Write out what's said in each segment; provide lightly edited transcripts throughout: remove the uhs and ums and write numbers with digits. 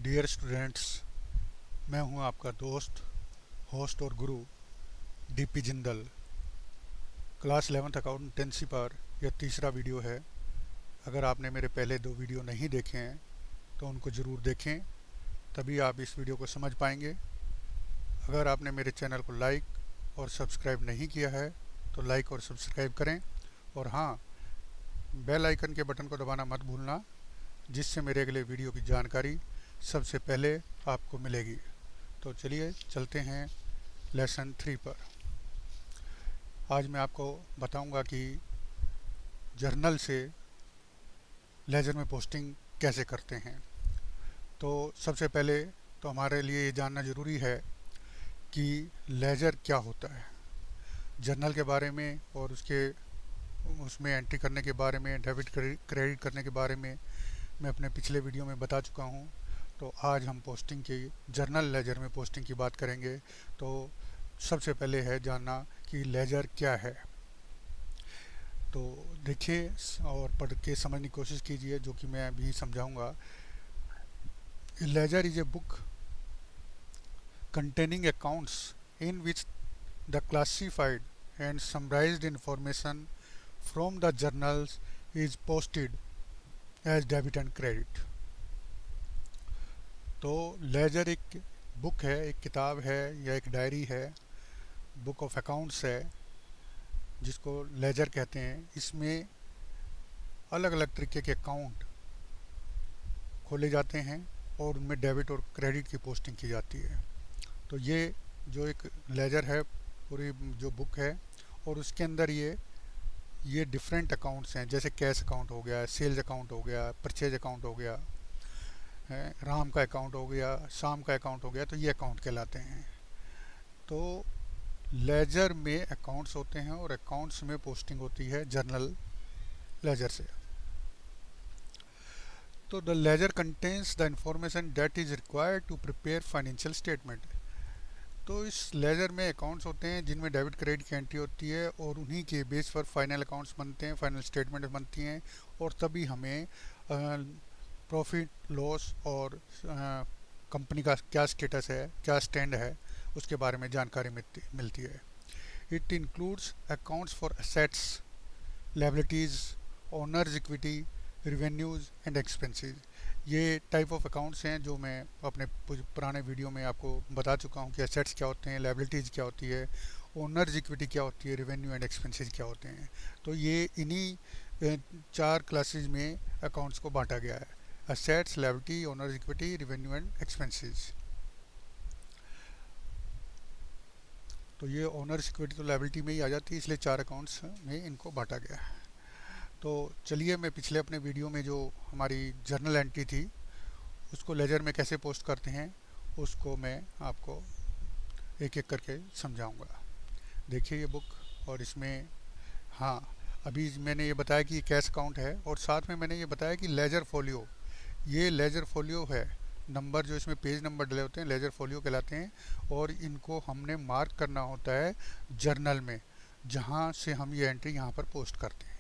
Dear students, मैं हूं आपका दोस्त, होस्ट और गुरु DP Jindal. Class 11th accountancy पर यह तीसरा वीडियो है। अगर आपने मेरे पहले दो वीडियो नहीं देखे हैं तो उनको ज़रूर देखें, तभी आप इस वीडियो को समझ पाएंगे। अगर आपने मेरे चैनल को लाइक और सब्सक्राइब नहीं किया है तो लाइक और सब्सक्राइब करें, और हाँ, बेल आइकन के बटन को दबाना मत भूलना, जिससे मेरे अगले वीडियो की जानकारी सबसे पहले आपको मिलेगी। तो चलिए चलते हैं लेसन 3 पर। आज मैं आपको बताऊंगा कि जर्नल से लेजर में पोस्टिंग कैसे करते हैं। तो सबसे पहले तो हमारे लिए ये जानना ज़रूरी है कि लेजर क्या होता है। जर्नल के बारे में और उसमें एंट्री करने के बारे में, डेबिट क्रेडिट करने के बारे में मैं अपने पिछले वीडियो में बता चुका हूँ। तो आज हम पोस्टिंग की, जर्नल लेजर में पोस्टिंग की बात करेंगे। तो सबसे पहले है जानना कि लेजर क्या है। तो देखिए और पढ़ के समझने की कोशिश कीजिए, जो कि मैं अभी समझाऊंगा। Ledger is a book containing accounts in which the classified and summarized information from the journals is posted as debit and credit। तो लेजर एक बुक है, एक किताब है या एक डायरी है, बुक ऑफ अकाउंट्स है, जिसको लेजर कहते हैं। इसमें अलग अलग तरीके के अकाउंट खोले जाते हैं और उनमें डेबिट और क्रेडिट की पोस्टिंग की जाती है। तो ये जो एक लेजर है, पूरी जो बुक है, और उसके अंदर ये डिफरेंट अकाउंट्स हैं, जैसे कैश अकाउंट हो गया, सेल्स अकाउंट हो गया, परचेज अकाउंट हो गया, राम का अकाउंट हो गया, शाम का अकाउंट हो गया। तो ये अकाउंट कहलाते हैं। तो लेजर में अकाउंट्स होते हैं और अकाउंट्स में पोस्टिंग होती है जर्नल लेजर से। तो the ledger contains the information that is required to prepare financial statement. तो इस लेजर में अकाउंट्स होते हैं जिनमें डेबिट क्रेडिट की एंट्री होती है, और उन्हीं के बेस पर फाइनल अकाउंट्स बनते हैं, फाइनल स्टेटमेंट बनती हैं, और तभी हमें प्रॉफिट लॉस और कंपनी का क्या स्टेटस है, क्या स्टैंड है, उसके बारे में जानकारी मिलती है। It includes accounts for assets, liabilities, owners equity, revenues and expenses. ये टाइप ऑफ अकाउंट्स हैं जो मैं अपने पुराने वीडियो में आपको बता चुका हूँ कि एसेट्स क्या होते हैं, लायबिलिटीज़ क्या होती है, ओनर्स इक्विटी क्या होती है, रेवेन्यू एंड एक्सपेंसेस क्या होते हैं। तो ये इन्हीं चार क्लासेस में अकाउंट्स को बांटा गया है: assets, liability, owners equity, revenue and expenses. तो ये ओनर्स इक्विटी तो लायबिलिटी में ही आ जाती है, इसलिए चार अकाउंट्स में इनको बांटा गया है। तो चलिए, मैं पिछले अपने वीडियो में जो हमारी जर्नल एंट्री थी उसको लेजर में कैसे पोस्ट करते हैं उसको मैं आपको एक एक करके समझाऊंगा। देखिए ये बुक, और इसमें, हाँ, अभी मैंने ये बताया कि ये कैश अकाउंट है, और साथ में मैंने ये बताया कि लेजर फोलियो, ये लेजर फोलियो है। नंबर जो इसमें पेज नंबर डले होते हैं लेजर फोलियो कहलाते हैं, और इनको हमने मार्क करना होता है जर्नल में, जहाँ से हम ये एंट्री यहाँ पर पोस्ट करते हैं।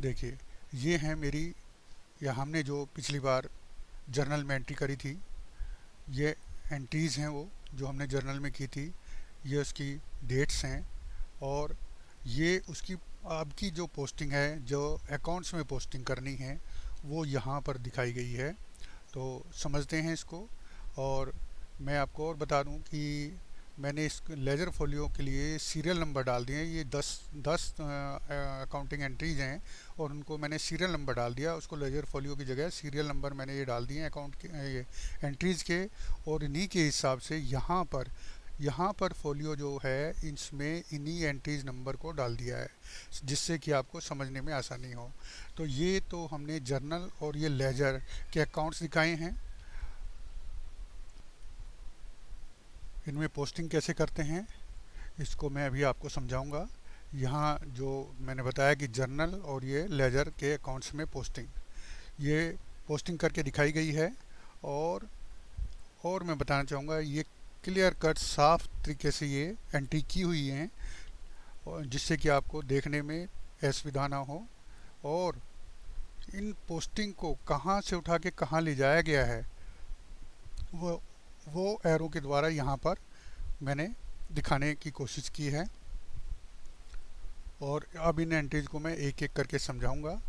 देखिए ये है मेरी, या हमने जो पिछली बार जर्नल में एंट्री करी थी, ये एंट्रीज़ हैं वो जो हमने जर्नल में की थी। ये उसकी डेट्स हैं, और ये उसकी अब की जो पोस्टिंग है, जो अकाउंट्स में पोस्टिंग करनी है, वो यहाँ पर दिखाई गई है। तो समझते हैं इसको। और मैं आपको और बता दूं कि मैंने इस लेजर फोलियो के लिए सीरियल नंबर डाल दिए हैं। ये 10 अकाउंटिंग एंट्रीज हैं, और उनको मैंने सीरियल नंबर डाल दिया। उसको लेजर फोलियो की जगह सीरियल नंबर मैंने ये डाल दिए हैं अकाउंट के, ये एंट्रीज़ के, और इन्हीं के हिसाब से यहाँ पर फोलियो जो है इसमें इन्हीं एंट्रीज नंबर को डाल दिया है, जिससे कि आपको समझने में आसानी हो। तो ये तो हमने जर्नल और ये लेजर के अकाउंट्स दिखाए हैं। इनमें पोस्टिंग कैसे करते हैं इसको मैं अभी आपको समझाऊंगा। यहाँ जो मैंने बताया कि जर्नल और ये लेजर के अकाउंट्स में पोस्टिंग, ये पोस्टिंग करके दिखाई गई है। और मैं बताना चाहूँगा, ये क्लियर कट साफ तरीके से ये एंट्री की हुई हैं, जिससे कि आपको देखने में असुविधा ना हो, और इन पोस्टिंग को कहाँ से उठा के कहाँ ले जाया गया है, वो वो एरो के द्वारा यहाँ पर मैंने दिखाने की कोशिश की है। और अब इन एंट्रीज को मैं एक एक करके समझाऊंगा,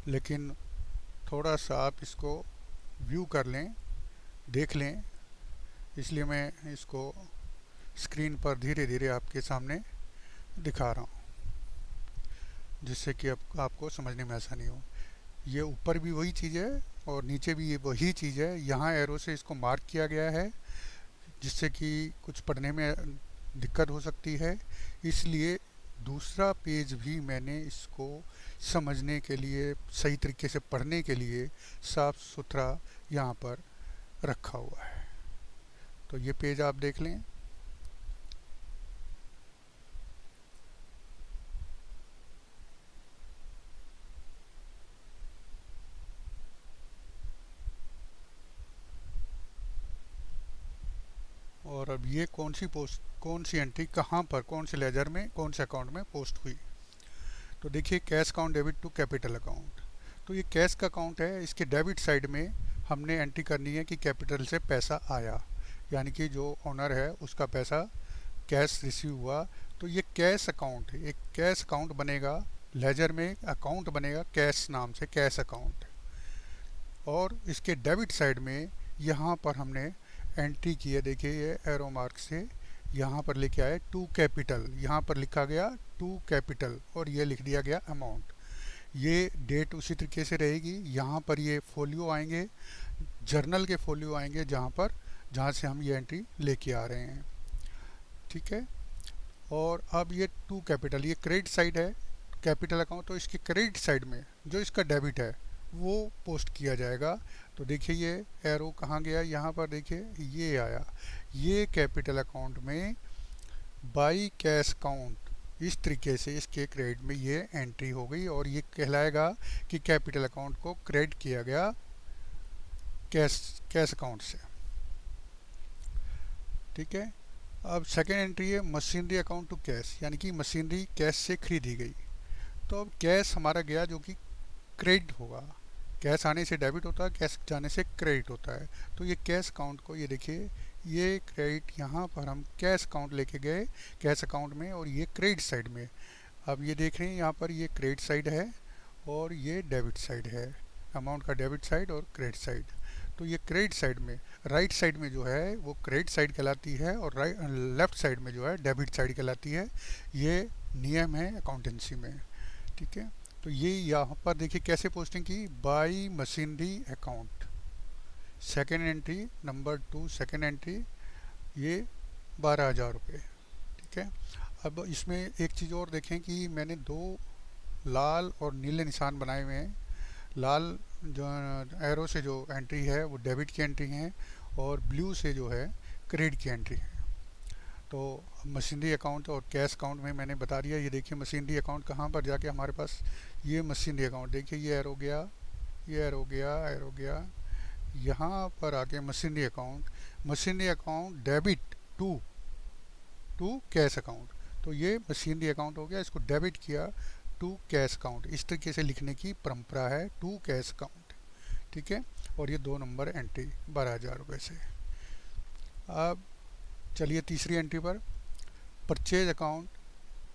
लेकिन थोड़ा सा आप इसको व्यू कर लें, देख लें, इसलिए मैं इसको स्क्रीन पर धीरे धीरे आपके सामने दिखा रहा हूँ, जिससे कि आपको समझने में आसानी हो। ये ऊपर भी वही चीज़ है और नीचे भी ये वही चीज़ है। यहाँ एरो से इसको मार्क किया गया है, जिससे कि कुछ पढ़ने में दिक्कत हो सकती है, इसलिए दूसरा पेज भी मैंने इसको समझने के लिए, सही तरीके से पढ़ने के लिए साफ सुथरा यहाँ पर रखा हुआ है। तो ये पेज आप देख लें। और अब ये कौन सी एंट्री कहाँ पर, कौन से लेजर में, कौन से अकाउंट में पोस्ट हुई। तो देखिए, cash account debit to capital account. तो ये कैश का अकाउंट है, इसके डेबिट साइड में हमने एंट्री करनी है कि कैपिटल से पैसा आया, यानी कि जो ओनर है उसका पैसा कैश रिसीव हुआ। तो ये कैश अकाउंट, एक कैश अकाउंट बनेगा, लेजर में अकाउंट बनेगा कैश नाम से, कैश अकाउंट। और इसके डेबिट साइड में यहाँ पर हमने एंट्री की है, देखिए ये एरो मार्क से यहाँ पर लेके आए टू कैपिटल, यहाँ पर लिखा गया टू कैपिटल और ये लिख दिया गया अमाउंट। ये डेट उसी तरीके से रहेगी। यहाँ पर ये फोलियो आएंगे, जर्नल के फोलियो आएंगे, जहाँ से हम ये एंट्री लेके आ रहे हैं, ठीक है। और अब ये टू कैपिटल, ये क्रेडिट साइड है, कैपिटल अकाउंट, तो इसके क्रेडिट साइड में जो इसका डेबिट है वो पोस्ट किया जाएगा। तो देखिए ये एरो कहाँ गया, यहाँ पर देखिए ये आया, ये कैपिटल अकाउंट में बाई कैश अकाउंट, इस तरीके से इसके क्रेडिट में ये एंट्री हो गई और ये कहलाएगा कि कैपिटल अकाउंट को क्रेडिट किया गया कैश अकाउंट से, ठीक है। अब सेकेंड एंट्री है मशीनरी अकाउंट टू कैश, यानी कि मशीनरी कैश से खरीदी गई। तो अब कैश हमारा गया जो कि क्रेडिट होगा, कैश आने से डेबिट होता है, कैश जाने से क्रेडिट होता है। तो ये कैश अकाउंट को, ये देखिए ये क्रेडिट, यहाँ पर हम कैश अकाउंट लेके गए कैश अकाउंट में और ये क्रेडिट साइड में। अब ये देख रहे हैं यहाँ पर ये क्रेडिट साइड है और ये डेबिट साइड है, अमाउंट का डेबिट साइड और क्रेडिट साइड। तो ये क्रेडिट साइड में, राइट साइड में जो है वो क्रेडिट साइड कहलाती है और लेफ्ट साइड में जो है डेबिट साइड कहलाती है। ये नियम है अकाउंटेंसी में, ठीक है। तो ये यहाँ पर देखिए कैसे पोस्टिंग की, by machinery account, second entry number 2, second entry, ये 12,000 रुपये, ठीक है। अब इसमें एक चीज़ और देखें कि मैंने 2 लाल और नीले निशान बनाए हुए हैं। लाल जो एरो से जो एंट्री है वो डेबिट की एंट्री है और ब्लू से जो है क्रेडिट की एंट्री है। तो मशीनरी अकाउंट और कैश अकाउंट में मैंने बता दिया। ये देखिए मशीनरी अकाउंट कहाँ पर जाके हमारे पास, ये मशीनरी अकाउंट देखिए, ये एरो गया, ये एरो गया, एरो गया, यहाँ पर आके machinery account debit to cash account. तो ये मशीनरी अकाउंट हो गया, इसको डेबिट किया टू कैश अकाउंट, इस तरीके से लिखने की परंपरा है, टू कैश अकाउंट, ठीक है। और ये 2 नंबर एंट्री 12,000 रुपये से। अब चलिए तीसरी एंट्री पर, purchase account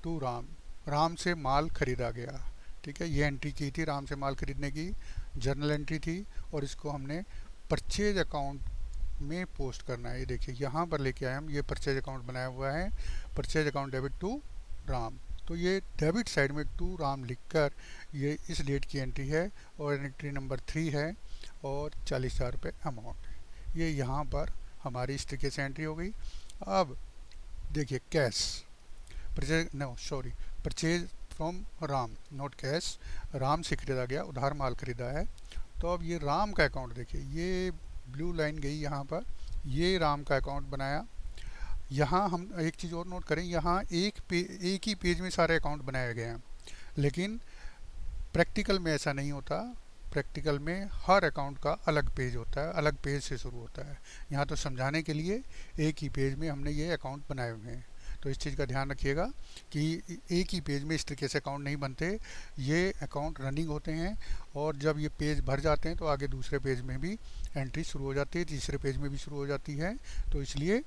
to Ram, Ram से माल खरीदा गया, ठीक है। ये एंट्री की थी राम से माल खरीदने की, जर्नल एंट्री थी और इसको हमने परचेज अकाउंट में पोस्ट करना है। ये देखिए यहाँ पर लेके आए हम, ये परचेज अकाउंट बनाया हुआ है, purchase account debit to Ram. तो ये डेबिट साइड में टू राम लिखकर ये इस डेट की एंट्री है और एंट्री नंबर 3 है और 40,000 रुपये अमाउंट। ये यहाँ पर हमारी इस तरीके से एंट्री हो गई। अब देखिए cash, purchase from Ram, not cash, Ram से खरीदा गया, उधार माल खरीदा है। तो अब ये राम का अकाउंट देखिए, ये ब्लू लाइन गई यहाँ पर, ये राम का अकाउंट बनाया। यहाँ हम एक चीज़ और नोट करें, यहाँ एक ही पेज में सारे अकाउंट बनाए गए हैं, लेकिन प्रैक्टिकल में ऐसा नहीं होता। प्रैक्टिकल में हर अकाउंट का अलग पेज होता है, अलग पेज से शुरू होता है। यहाँ तो समझाने के लिए एक ही पेज में हमने ये अकाउंट बनाए हुए हैं। तो इस चीज़ का ध्यान रखिएगा कि एक ही पेज में इस तरीके से अकाउंट नहीं बनते, ये अकाउंट रनिंग होते हैं और जब ये पेज भर जाते हैं तो आगे दूसरे पेज में भी एंट्री शुरू हो जाती है, तीसरे पेज में भी शुरू हो जाती है। तो इसलिए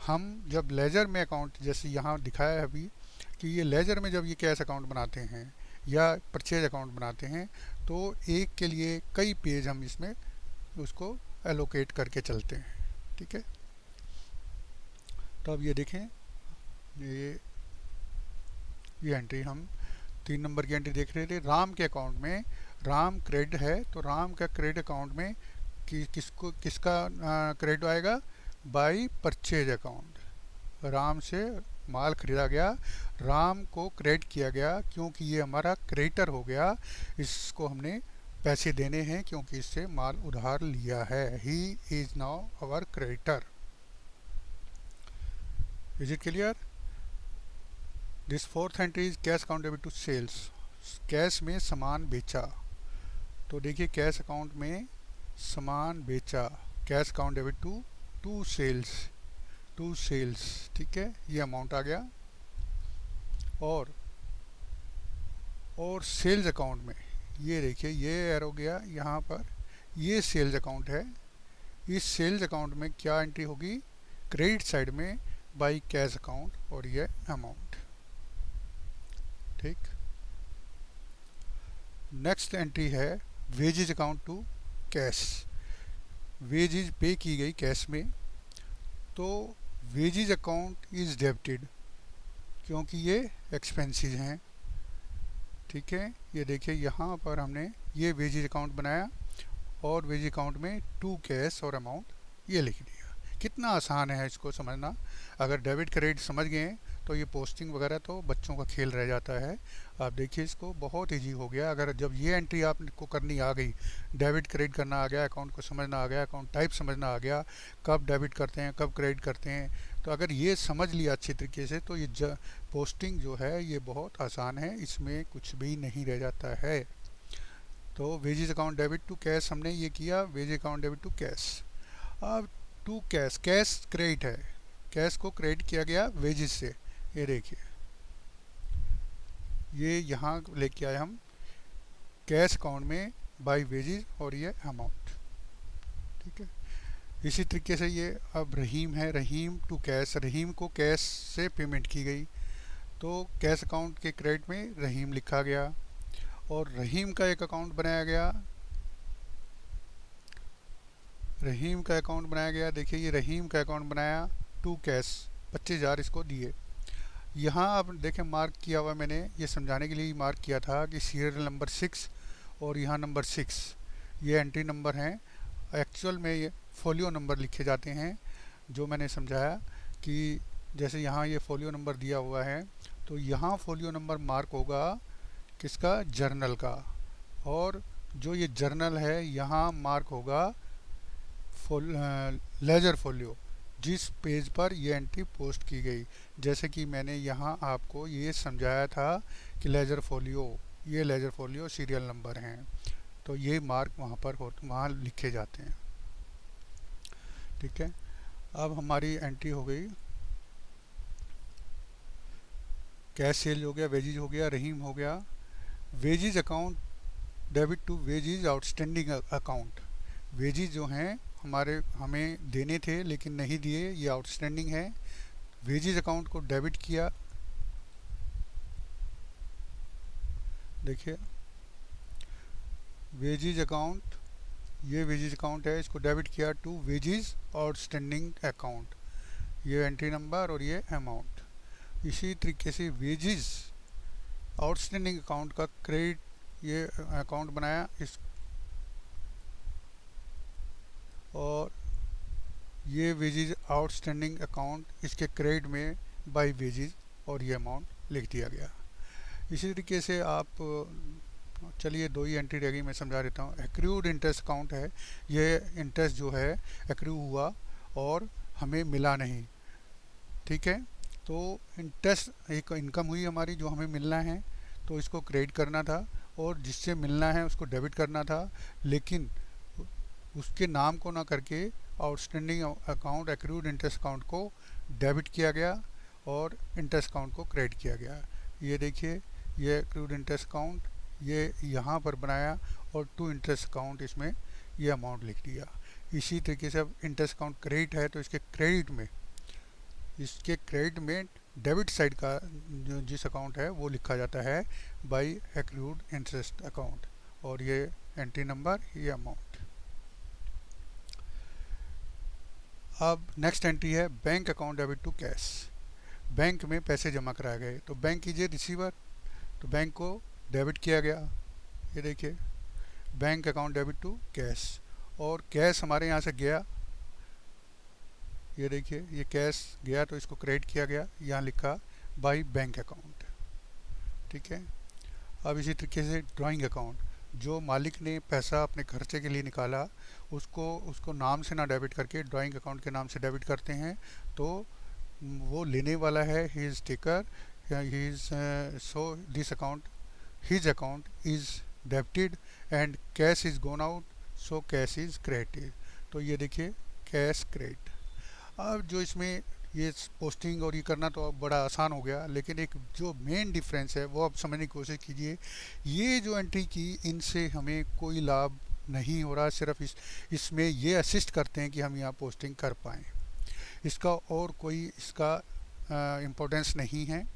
हम जब लेजर में अकाउंट, जैसे यहाँ दिखाया है अभी कि ये लेजर में जब ये कैश अकाउंट बनाते हैं या परचेज अकाउंट बनाते हैं तो एक के लिए कई पेज हम इसमें उसको एलोकेट करके चलते हैं। ठीक है, तो अब ये देखें, ये एंट्री हम 3 नंबर की एंट्री देख रहे थे। राम के अकाउंट में, राम क्रेडिट है तो राम का क्रेडिट अकाउंट में किसका क्रेडिट आएगा? By purchase account. राम से माल खरीदा गया, राम को क्रेडिट किया गया क्योंकि ये हमारा क्रेडिटर हो गया, इसको हमने पैसे देने हैं क्योंकि इससे माल उधार लिया है। He is now our creditor. Is it clear? This fourth entry is cash account debit to sales. Cash में सामान बेचा, तो देखिए कैश अकाउंट में सामान बेचा, cash account debit to sales. ठीक है, ये अमाउंट आ गया। और सेल्स अकाउंट में ये देखिए, ये एरो गया यहाँ पर, ये सेल्स अकाउंट है। इस सेल्स अकाउंट में क्या एंट्री होगी? क्रेडिट साइड में बाय कैश अकाउंट और ये अमाउंट। ठीक, नेक्स्ट एंट्री है wages account to cash. Wages pay की गई कैश में, तो वेजेज अकाउंट इज डेबिटेड क्योंकि ये एक्सपेंसेस हैं। ठीक है, ये देखिए यहाँ पर हमने ये वेजेज अकाउंट बनाया और वेजेज अकाउंट में टू कैश और अमाउंट ये लिख दिया। कितना आसान है इसको समझना। अगर डेबिट क्रेडिट समझ गए तो ये पोस्टिंग वगैरह तो बच्चों का खेल रह जाता है। आप देखिए इसको बहुत ईजी हो गया। अगर जब ये एंट्री आपको करनी आ गई, डेबिट क्रेडिट करना आ गया, अकाउंट को समझना आ गया, अकाउंट टाइप समझना आ गया, कब डेबिट करते हैं कब क्रेडिट करते हैं, तो अगर ये समझ लिया अच्छी तरीके से तो ये पोस्टिंग जो है ये बहुत आसान है, इसमें कुछ भी नहीं रह जाता है। तो wages account debit to cash हमने ये किया, wages account debit to cash. अब टू कैश, कैश क्रेडिट है, कैश को क्रेडिट किया गया वेजेज से। ये देखिए ये यहाँ लेके आए हम कैश अकाउंट में बाय वेजेज और ये अमाउंट। ठीक है, इसी तरीके से ये अब रहीम है, रहीम टू कैश, रहीम को कैश से पेमेंट की गई तो कैश अकाउंट के क्रेडिट में रहीम लिखा गया और रहीम का एक अकाउंट बनाया गया, रहीम का अकाउंट बनाया गया। देखिए ये रहीम का अकाउंट बनाया टू कैश, 25,000 इसको दिए। यहाँ आप देखें मार्क किया हुआ, मैंने ये समझाने के लिए मार्क किया था कि सीरियल नंबर 6 और यहाँ नंबर 6 ये एंट्री नंबर हैं। एक्चुअल में ये फोलियो नंबर लिखे जाते हैं। जो मैंने समझाया कि जैसे यहाँ ये फोलियो नंबर दिया हुआ है तो यहाँ फोलियो नंबर मार्क होगा किसका? जर्नल का। और जो ये जर्नल है यहाँ मार्क होगा लेजर फोलियो, जिस पेज पर ये एंट्री पोस्ट की गई। जैसे कि मैंने यहाँ आपको ये समझाया था कि लेजर फोलियो, ये लेजर फोलियो सीरियल नंबर हैं, तो ये मार्क वहाँ पर वहाँ लिखे जाते हैं। ठीक है, अब हमारी एंट्री हो गई, कैश सेल हो गया, वेजेज हो गया, रहीम हो गया। Wages account debit to wages outstanding account. Wages जो हैं हमें देने थे लेकिन नहीं दिए, ये आउटस्टैंडिंग है। वेजेज अकाउंट को डेबिट किया, देखिए वेजेज अकाउंट, ये वेजेज अकाउंट है, इसको डेबिट किया टू वेजेज आउटस्टैंडिंग अकाउंट, ये एंट्री नंबर और ये अमाउंट। इसी तरीके से वेजेज आउटस्टैंडिंग अकाउंट का क्रेडिट, ये अकाउंट बनाया इस, और ये वेजेज आउटस्टैंडिंग अकाउंट, इसके क्रेडिट में बाय वेजेज और ये अमाउंट लिख दिया गया। इसी तरीके से आप, चलिए 2 ही एंट्री रह गई, मैं समझा देता हूँ। एक्रूड इंटरेस्ट अकाउंट है, ये इंटरेस्ट जो है एक्रू हुआ और हमें मिला नहीं। ठीक है, तो इंटरेस्ट एक इनकम हुई हमारी जो हमें मिलना है, तो इसको क्रेडिट करना था और जिससे मिलना है उसको डेबिट करना था, लेकिन उसके नाम को ना करके outstanding account accrued interest account को डेबिट किया गया और इंटरेस्ट अकाउंट को क्रेडिट किया गया। ये देखिए, ये एक्रूड इंटरेस्ट अकाउंट ये यहाँ पर बनाया और टू इंटरेस्ट अकाउंट इसमें ये अमाउंट लिख दिया। इसी तरीके से अब इंटरेस्ट अकाउंट क्रेडिट है तो इसके क्रेडिट में डेबिट साइड का जो जिस अकाउंट है वो लिखा जाता है बाय एक्रूड इंटरेस्ट अकाउंट, और ये एंट्री नंबर, ये अमाउंट। अब नेक्स्ट एंट्री है bank account debit to cash. Bank में पैसे जमा कराए गए तो बैंक कीजिए रिसीवर, तो बैंक को डेबिट किया गया। ये देखिए, bank account debit to cash, और कैश हमारे यहाँ से गया। ये देखिए, ये कैश गया तो इसको क्रेडिट किया गया, यहाँ लिखा बाय बैंक अकाउंट। ठीक है। अब इसी तरीके से ड्राइंग अकाउंट, जो मालिक ने पैसा अपने खर्चे के लिए निकाला उसको नाम से ना डेबिट करके ड्राइंग अकाउंट के नाम से डेबिट करते हैं, तो वो लेने वाला है he is taker, he is so this account his account is debited and cash is gonna out, so cash is credited. तो ये देखिए, कैश क्रेडिट। अब जो इसमें ये पोस्टिंग और ये करना तो अब बड़ा आसान हो गया, लेकिन एक जो मेन डिफरेंस है वो आप समझने की कोशिश कीजिए। ये जो एंट्री की, इनसे हमें कोई लाभ नहीं हो रहा, सिर्फ इसमें ये असिस्ट करते हैं कि हम यहाँ पोस्टिंग कर पाएँ। इसका और कोई इसका इम्पोर्टेंस नहीं है।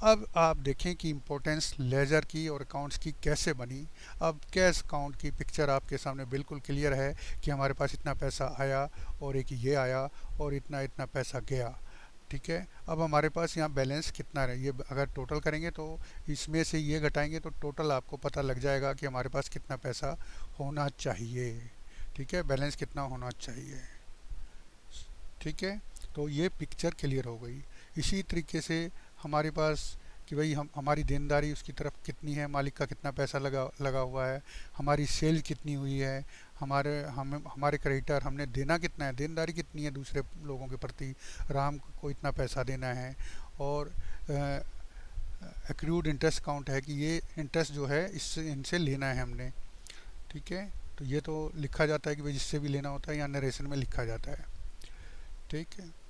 अब आप देखें कि इम्पोर्टेंस लेजर की और अकाउंट्स की कैसे बनी। अब कैश अकाउंट की पिक्चर आपके सामने बिल्कुल क्लियर है कि हमारे पास इतना पैसा आया और एक ये आया और इतना इतना पैसा गया। ठीक है। अब हमारे पास यहाँ बैलेंस कितना है, ये अगर टोटल करेंगे तो इसमें से ये घटाएंगे तो टोटल आपको पता लग जाएगा कि हमारे पास कितना पैसा होना चाहिए। ठीक है, बैलेंस कितना होना चाहिए। ठीक है, तो ये पिक्चर क्लियर हो गई। इसी तरीके से हमारे पास कि भाई हमारी देनदारी उसकी तरफ कितनी है, मालिक का कितना पैसा लगा हुआ है, हमारी सेल कितनी हुई है, हमारे क्रेडिटर हमने देना कितना है, देनदारी कितनी है दूसरे लोगों के प्रति, राम को इतना पैसा देना है। और एक्रूड इंटरेस्ट अकाउंट है कि ये इंटरेस्ट जो है इनसे लेना है हमने। ठीक है, तो ये तो लिखा जाता है कि भाई जिससे भी लेना होता है, यहाँ नरेशन में लिखा जाता है। ठीक है।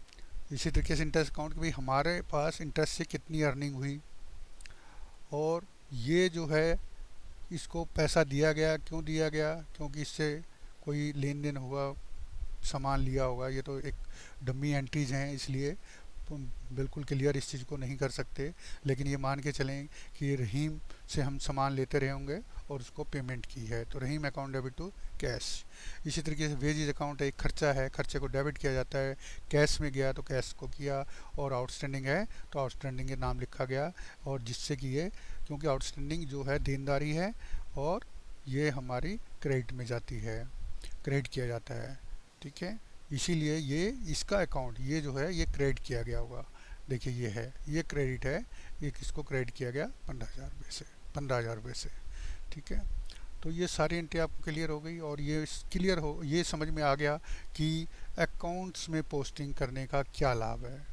इसी तरीके से इंटरेस्ट अकाउंट कि भाई हमारे पास इंटरेस्ट से कितनी अर्निंग हुई, और ये जो है इसको पैसा दिया गया, क्यों दिया गया, क्योंकि इससे कोई लेन देन हुआ, सामान लिया होगा। ये तो एक डमी एंट्रीज हैं, इसलिए बिल्कुल क्लियर इस चीज़ को नहीं कर सकते, लेकिन ये मान के चलें कि रहीम से हम सामान लेते रहे होंगे और उसको पेमेंट की है, तो रहीम अकाउंट डेबिट टू कैश। इसी तरीके से वेजेज अकाउंट एक खर्चा है, खर्चे को डेबिट किया जाता है, कैश में गया तो कैश को किया, और आउटस्टैंडिंग है तो आउटस्टैंडिंग के नाम लिखा गया, और जिससे कि ये, क्योंकि आउटस्टैंडिंग जो है देनदारी है और ये हमारी क्रेडिट में जाती है, क्रेडिट किया जाता है। ठीक है, इसीलिए ये इसका अकाउंट ये जो है ये क्रेडिट किया गया होगा। देखिए ये है, ये क्रेडिट है, एक इसको क्रेडिट किया गया 15,000 रुपये से। ठीक है, तो ये सारी एंट्री आपको क्लियर हो गई, और ये समझ में आ गया कि अकाउंट्स में पोस्टिंग करने का क्या लाभ है।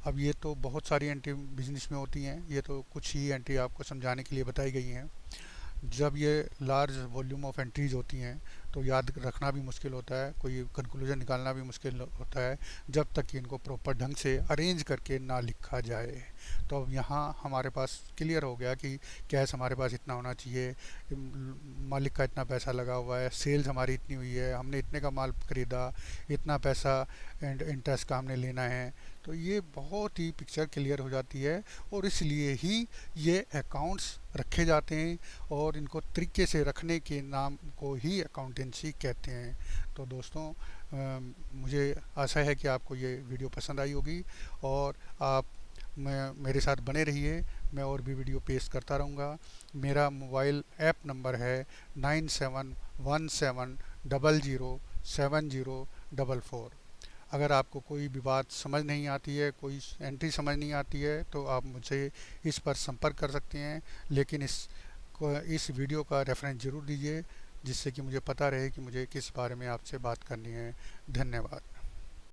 अब ये तो बहुत सारी एंट्री बिजनेस में होती हैं, ये तो कुछ ही एंट्री आपको समझाने के लिए बताई गई हैं। जब ये लार्ज वॉल्यूम ऑफ एंट्रीज होती हैं तो याद रखना भी मुश्किल होता है, कोई कंक्लूजन निकालना भी मुश्किल होता है जब तक कि इनको प्रॉपर ढंग से अरेंज करके ना लिखा जाए। तो अब यहाँ हमारे पास क्लियर हो गया कि कैश हमारे पास इतना होना चाहिए, मालिक का इतना पैसा लगा हुआ है, सेल्स हमारी इतनी हुई है, हमने इतने का माल खरीदा, इतना पैसा एंड इंटरेस्ट का हमने लेना है। तो ये बहुत ही पिक्चर क्लियर हो जाती है, और इसलिए ही ये अकाउंट्स रखे जाते हैं, और इनको तरीके से रखने के नाम को ही अकाउंटेंसी कहते हैं। तो दोस्तों, मुझे आशा है कि आपको ये वीडियो पसंद आई होगी, और आप मेरे साथ बने रहिए, मैं और भी वीडियो पेश करता रहूँगा। मेरा मोबाइल ऐप नंबर है 9717007044। अगर आपको कोई भी बात समझ नहीं आती है, कोई एंट्री समझ नहीं आती है, तो आप मुझे इस पर संपर्क कर सकते हैं, लेकिन इस वीडियो का रेफरेंस ज़रूर दीजिए, जिससे कि मुझे पता रहे कि मुझे किस बारे में आपसे बात करनी है। धन्यवाद।